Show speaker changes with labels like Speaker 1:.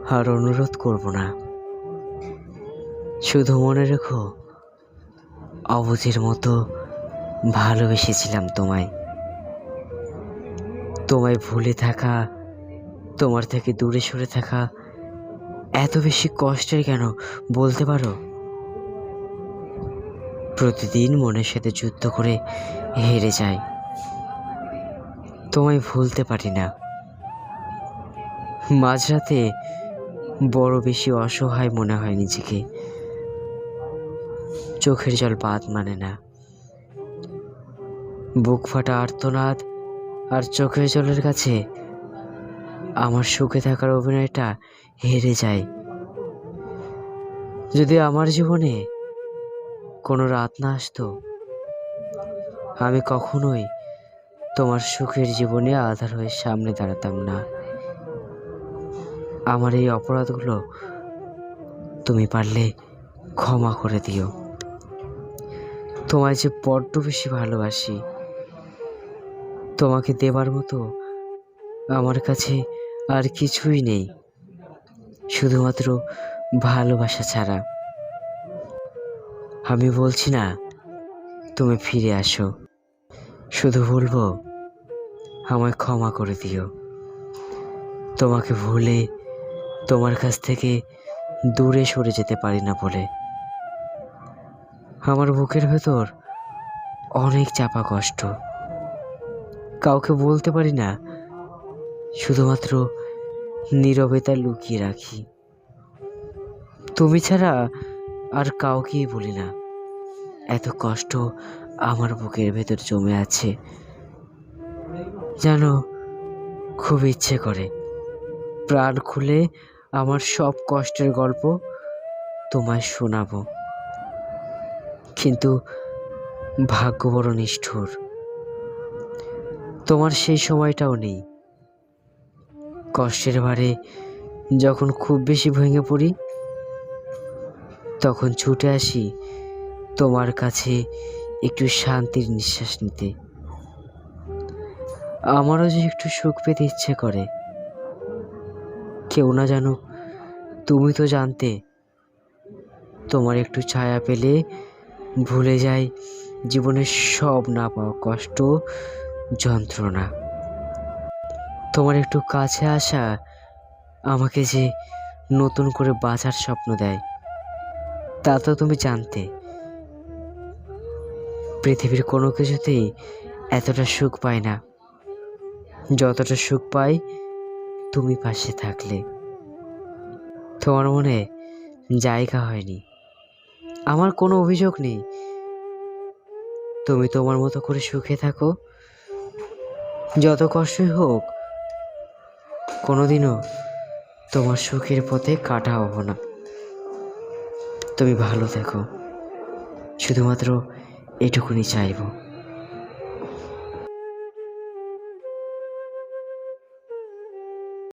Speaker 1: আর অনুরোধ করব না। শুধু মনে রেখো, অবুঝের মতো ভালোবেসেছিলাম তোমায়। তোমায় ভুলে থাকা, তোমার থেকে দূরে সরে থাকা এত বেশি কষ্টের কেন বলতে পারো? প্রতিদিন মনের সাথে যুদ্ধ করে হেরে যাই। তোমায় ভুলতে পারি না। মাঝরাতে বড় বেশি অসহায় মনে হয় নিজেকে। চোখের জল বাদ মানে না। বুক ফাটা আর্তনাদ আর চোখের জলের কাছে আমার সুখে থাকার অভিনয়টা হেরে যায়। যদি আমার জীবনে কোনো রাত না আসতো, আমি কখনোই তোমার সুখের জীবনে আধার হয়ে সামনে দাঁড়াতাম না। আমার এই অপরাধগুলো তুমি পারলে ক্ষমা করে দিও। তোমায় যে বড্ড বেশি ভালোবাসি। তোমাকে দেবার মতো আমার কাছে আর কিছুই নেই, শুধুমাত্র ভালোবাসা ছাড়া। আমি বলছি না তুমি ফিরে আসো, শুধু বলবো আমায় ক্ষমা করে দিও। তোমাকে ভুলে তোমার কাছ থেকে দূরে সরে যেতে পারি না বলে। আমার বুকের ভেতর অনেক চাপা কষ্ট, কাউকে বলতে পারি না, শুধুমাত্র নীরবে তা লুকিয়ে রাখি। তুমি ছাড়া আর কাউকেই বলি না। এত কষ্ট আমার বুকের ভেতর জমে আছে, জানো, খুব ইচ্ছে করে প্রাণ খুলে আমার সব কষ্টের গল্প তোমায় শোনাবো, কিন্তু ভাগ্য বড় নিষ্ঠুর। তোমার সেই সময়টাও নেই। কষ্টের ভারে যখন খুব বেশি ভেঙে পড়ি, তখন ছুটে আসি তোমার কাছে একটু শান্তির নিঃশ্বাস নিতে। আমারও যে একটু সুখ পেতে ইচ্ছে করে। কেউ না জানুক, তুমি তো জানতে। তোমার একটু ছায়া পেলে ভুলে যাই জীবনের সব না পাওয়া কষ্ট, যন্ত্রণা। তোমার একটু কাছে আসা আমাকে যে নতুন করে বাঁচার স্বপ্ন দেয়। তা তো তুমি জানতে। পৃথিবীর কোনো কিছুতেই এতটা সুখ পায় না যতটা সুখ পাই তুমি পাশে থাকলে। তোমার মনে জায়গা হয়নি, আমার কোনো অভিযোগ নেই। তুমি তোমার মতো করে সুখে থাকো। যত কষ্টই হোক, কোনোদিনও তোমার সুখের পথে কাটা হব না। তুমি ভালো থেকো, শুধুমাত্র এটুকুনি চাইবো।